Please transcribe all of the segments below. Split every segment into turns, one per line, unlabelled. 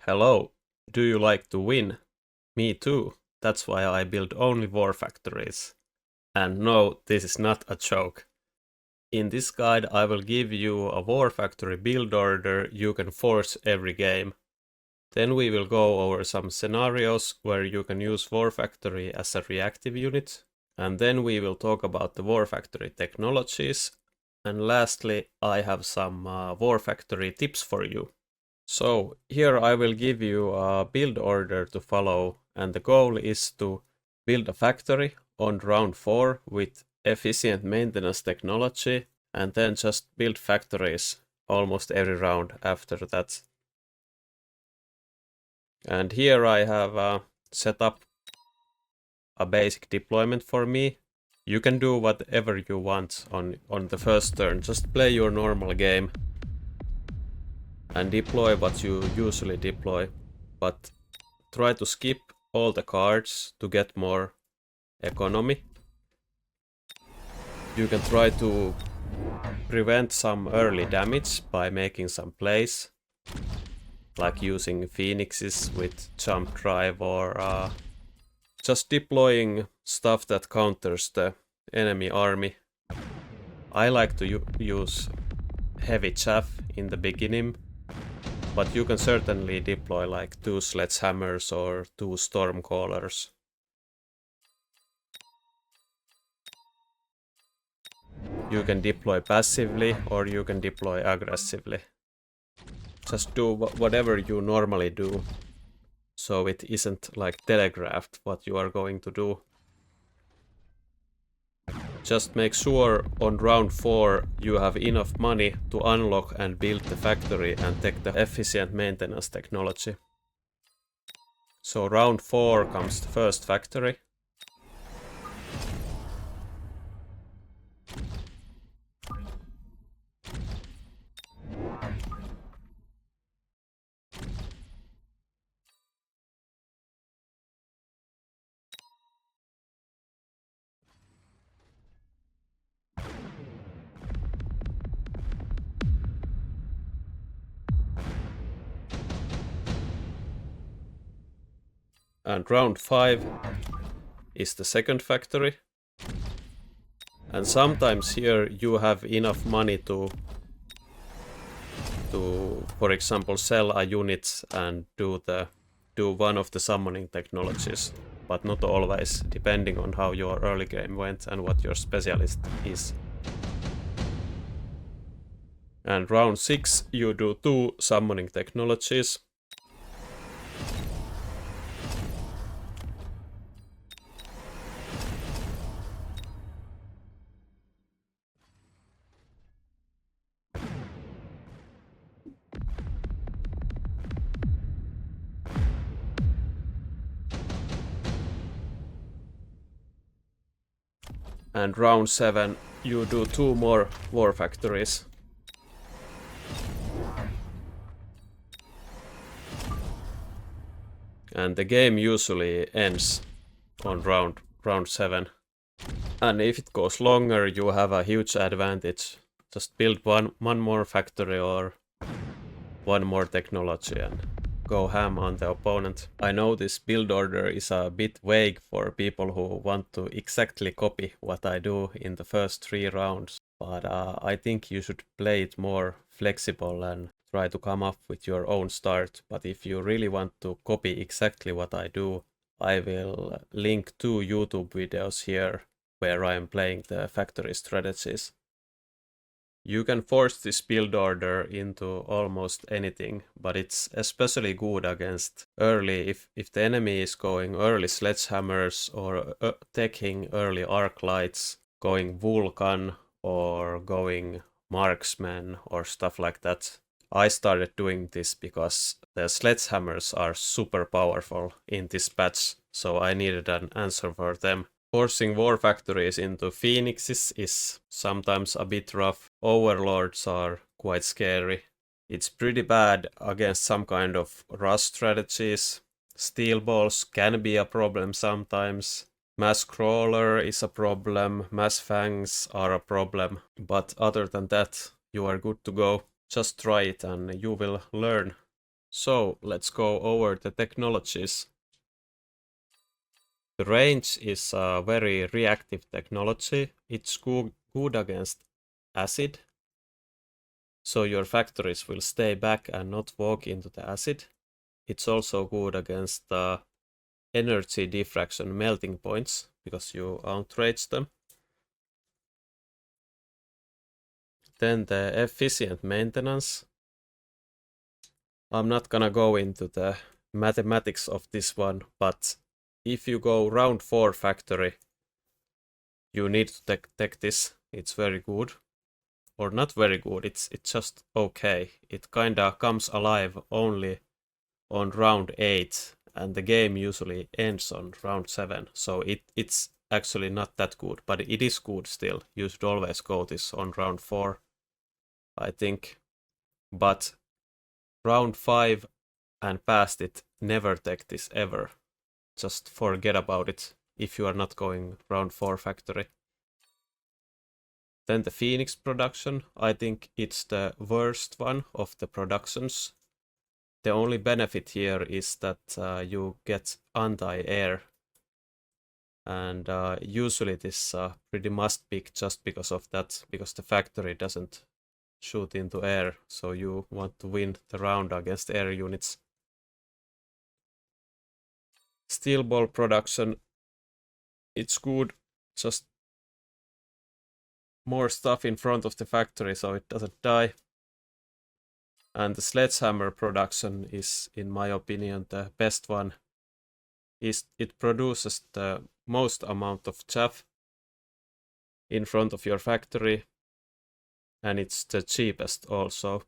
Hello, do you like to win? Me too. That's why I build only war factories. And no, this is not a joke. In this guide I will give you a war factory build order you can force every game. Then we will go over some scenarios where you can use war factory as a reactive unit. And then we will talk about the war factory technologies. And lastly, I have some war factory tips for you. So here I will give you a build order to follow, and the goal is to build a factory on round 4 with efficient maintenance technology, and then just build factories almost every round after that. And here I have set up a basic deployment for me. You can do whatever you want on the first turn, just play your normal game and deploy what you usually deploy, but try to skip all the cards to get more economy. You can try to prevent some early damage by making some plays, like using phoenixes with jump drive or just deploying stuff that counters the enemy army. I like to use heavy chaff in the beginning, but you can certainly deploy like 2 sledgehammers or 2 stormcallers. You can deploy passively or you can deploy aggressively. Just do whatever you normally do, so it isn't like telegraphed what you are going to do. Just make sure on round 4 you have enough money to unlock and build the factory and take the efficient maintenance technology. So round 4 comes the first factory. And round 5 is the second factory. And sometimes here you have enough money to for example sell a unit and do one of the summoning technologies, but not always, depending on how your early game went and what your specialist is. And round 6 you do 2 summoning technologies. And round 7 you do 2 more war factories. And the game usually ends on round 7. And if it goes longer, you have a huge advantage. Just build one more factory or one more technology and go ham on the opponent. I know this build order is a bit vague for people who want to exactly copy what I do in the first 3 rounds, but I think you should play it more flexible and try to come up with your own start. But if you really want to copy exactly what I do, I will link 2 YouTube videos here where I am playing the factory strategies. You can force this build order into almost anything, but it's especially good against early, if the enemy is going early sledgehammers or taking early arc lights, going Vulcan or going marksman or stuff like that. I started doing this because the sledgehammers are super powerful in this patch, so I needed an answer for them. Forcing war factories into phoenixes is sometimes a bit rough. Overlords are quite scary. It's pretty bad against some kind of rush strategies. Steel balls can be a problem sometimes. Mass crawler is a problem. Mass fangs are a problem. But other than that, you are good to go. Just try it and you will learn. So let's go over the technologies. The range is a very reactive technology. It's good against acid. So your factories will stay back and not walk into the acid. It's also good against energy diffraction melting points because you outrage them. Then the efficient maintenance. I'm not gonna go into the mathematics of this one, but if you go round 4 factory, you need to take this. It's very good. Or not very good, it's just okay. It kinda comes alive only on round 8, and the game usually ends on round 7, so it's actually not that good, but it is good still. You should always go this on round 4, I think. But round 5 and past it, never take this ever. Just forget about it if you are not going round 4 factory. Then the Phoenix production, I think it's the worst one of the productions. The only benefit here is that you get anti-air. And usually this pretty must pick just because of that, because the factory doesn't shoot into air, so you want to win the round against air units. Steel ball production, it's good, just more stuff in front of the factory so it doesn't die. And the sledgehammer production is, in my opinion, the best one. It produces the most amount of chaff in front of your factory, and it's the cheapest also.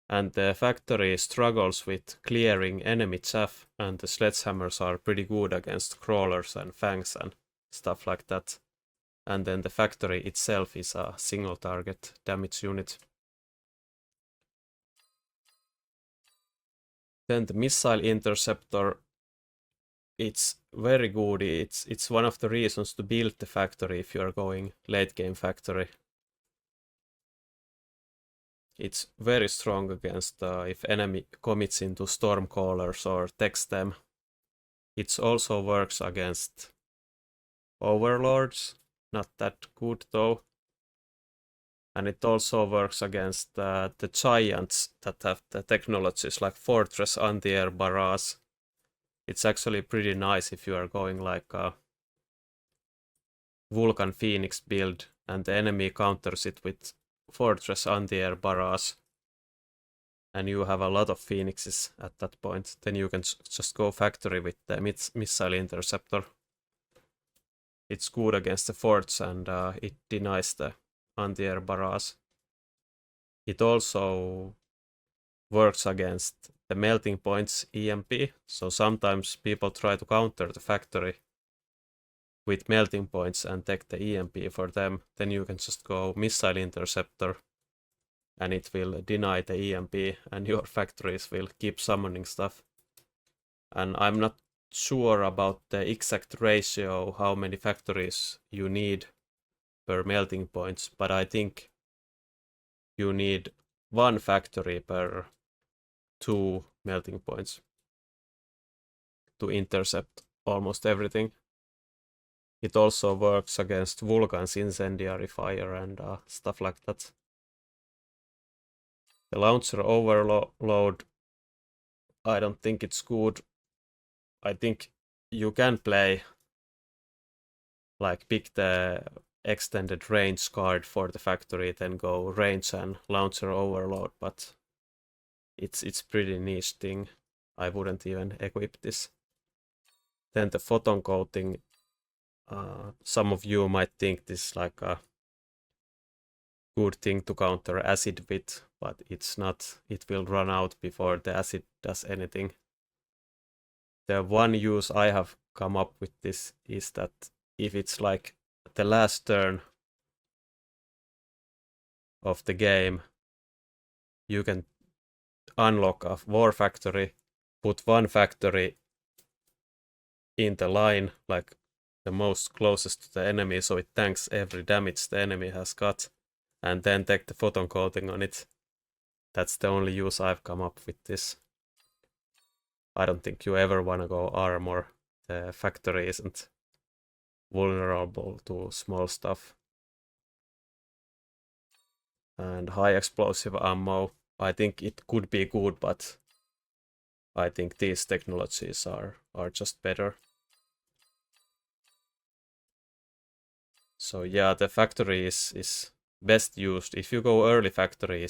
And the factory struggles with clearing enemy chaff, and the sledgehammers are pretty good against crawlers and fangs and stuff like that. And then the factory itself is a single target damage unit. Then the missile interceptor, it's very good. It's one of the reasons to build the factory if you are going late game factory. It's very strong against if enemy commits into stormcallers or techs them. It also works against overlords, not that good though. And it also works against the giants that have the technologies like Fortress anti-air barrage. It's actually pretty nice if you are going like a Vulcan Phoenix build and the enemy counters it with Fortress anti-air barrage, and you have a lot of Phoenixes at that point. Then you can just go factory with the missile interceptor. It's good against the forts and it denies the anti-air barrage. It also works against the melting points EMP, so sometimes people try to counter the factory with melting points and take the EMP for them. Then you can just go missile interceptor and it will deny the EMP and your factories will keep summoning stuff. And I'm not sure about the exact ratio how many factories you need per melting points, but I think you need 1 factory per 2 melting points to intercept almost everything. It also works against Vulcan's incendiary fire and stuff like that. The launcher overload, I don't think it's good. I think you can play like pick the extended range card for the factory, then go range and launcher overload, but it's pretty niche thing. I wouldn't even equip this. Then the photon coating, some of you might think this is like a good thing to counter acid with, but it's not. It will run out before the acid does anything. The one use I have come up with this is that if it's like the last turn of the game, you can unlock a war factory, put 1 factory in the line, like the most closest to the enemy, so it tanks every damage the enemy has got, and then take the photon coating on it. That's the only use I've come up with this. I don't think you ever want to go armor. The factory isn't vulnerable to small stuff. And high explosive ammo, I think it could be good, but I think these technologies are just better. So yeah, the factory is best used. If you go early factory,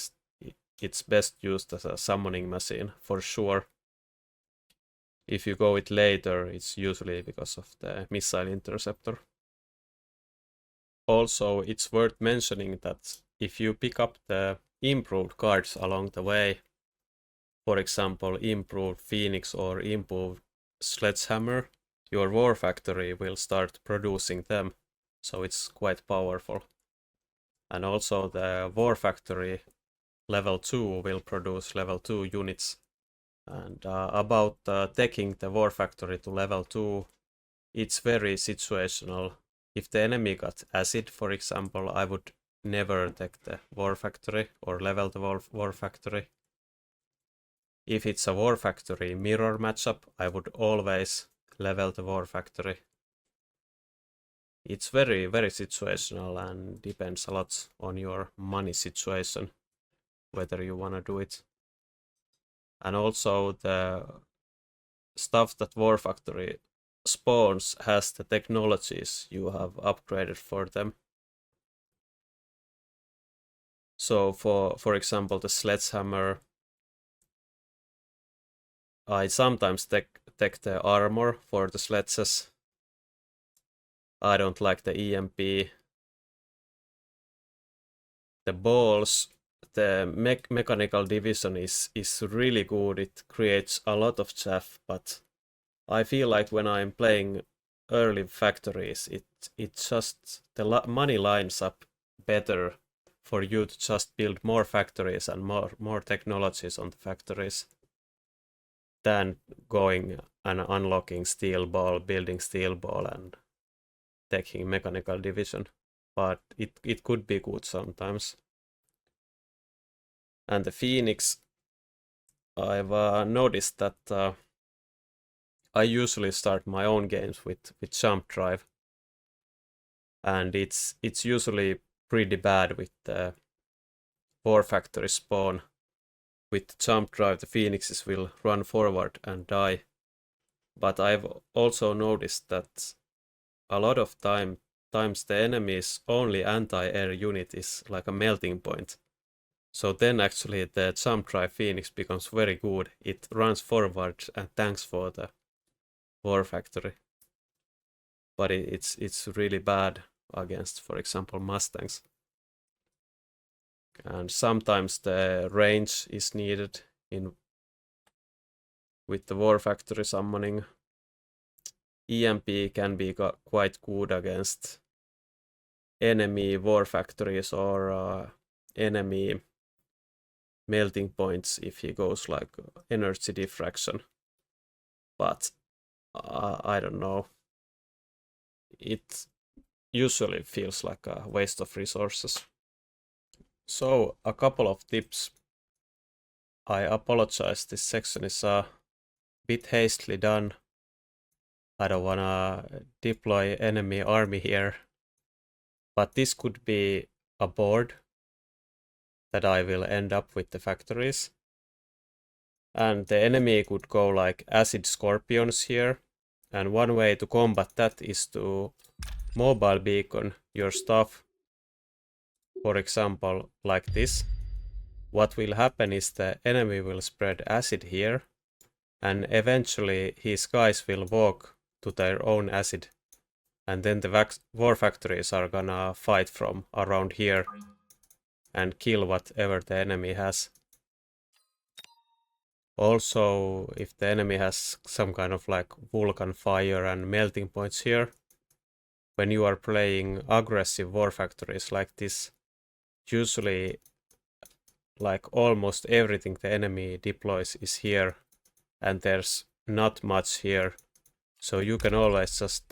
it's best used as a summoning machine for sure. If you go it later, it's usually because of the missile interceptor. Also, it's worth mentioning that if you pick up the improved cards along the way, for example, improved Phoenix or improved Sledgehammer, your War Factory will start producing them, so it's quite powerful. And also the War Factory level 2 will produce level 2 units. And about taking the War Factory to level 2, it's very situational. If the enemy got acid, for example, I would never take the War Factory or level the War Factory. If it's a War Factory mirror matchup, I would always level the War Factory. It's very, very situational and depends a lot on your money situation, whether you want to do it. And also the stuff that War Factory spawns has the technologies you have upgraded for them. So for example, the Sledgehammer, I sometimes take the armor for the sledges. I don't like the EMP. The balls, the mechanical division is really good. It creates a lot of chaff, but I feel like when I'm playing early factories, it just the money lines up better for you to just build more factories and more technologies on the factories than going and unlocking steel ball, building steel ball, and taking mechanical division. But it could be good sometimes. And the Phoenix, I've noticed that I usually start my own games with jump drive, and it's usually pretty bad with the War Factory spawn. With the jump drive, the Phoenixes will run forward and die. But I've also noticed that a lot of times the enemy's only anti-air unit is like a melting point. So then actually the jump drive Phoenix becomes very good. It runs forward and tanks for the War Factory. But it's really bad against, for example, Mustangs. And sometimes the range is needed with the War Factory summoning. EMP can be quite good against enemy War Factories or enemy melting points if he goes like energy diffraction. But I don't know. It usually feels like a waste of resources. So, a couple of tips. I apologize, this section is a bit hastily done. I don't wanna deploy enemy army here. But this could be a board that I will end up with the factories. And the enemy could go like acid scorpions here. And one way to combat that is to mobile beacon your stuff. For example, like this. What will happen is the enemy will spread acid here, and eventually his guys will walk to their own acid, and then the war factories are gonna fight from around here and kill whatever the enemy has. Also, if the enemy has some kind of like volcan fire and melting points here, when you are playing aggressive war factories like this, usually like almost everything the enemy deploys is here, and there's not much here. So you can always just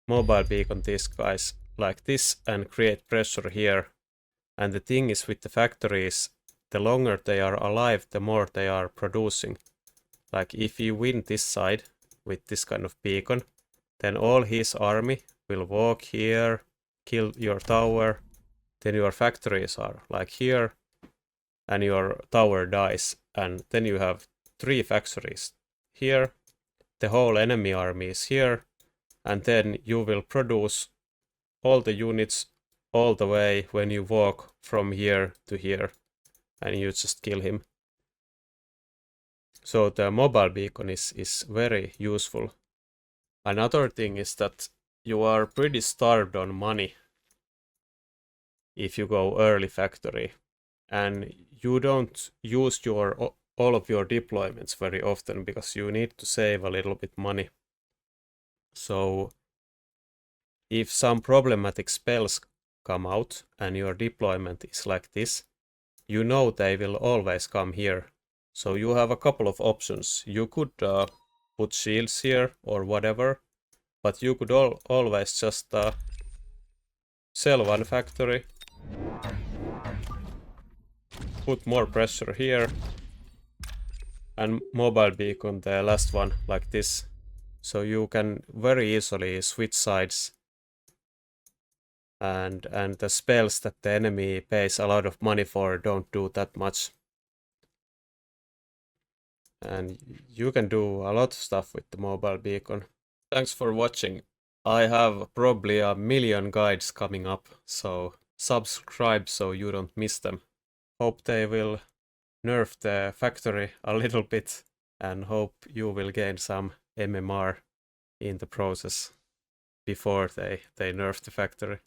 mobile beacon these guys like this and create pressure here. And the thing is with the factories, the longer they are alive, the more they are producing. Like if you win this side with this kind of beacon, then all his army will walk here, kill your tower, then your factories are like here, and your tower dies, and then you have 3 factories here, the whole enemy army is here, and then you will produce all the units all the way when you walk from here to here, and you just kill him. So the mobile beacon is very useful. Another thing is that you are pretty starved on money if you go early factory, and you don't use all of your deployments very often because you need to save a little bit money. So if some problematic spells come out and your deployment is like this, you know they will always come here. So you have a couple of options. You could put shields here or whatever, but you could always just sell one factory, put more pressure here, and mobile beacon the last one like this. So you can very easily switch sides, and the spells that the enemy pays a lot of money for don't do that much. And you can do a lot of stuff with the mobile beacon. Thanks for watching. I have probably a million guides coming up, so subscribe so you don't miss them. Hope they will nerf the factory a little bit, and hope you will gain some MMR in the process before they nerf the factory.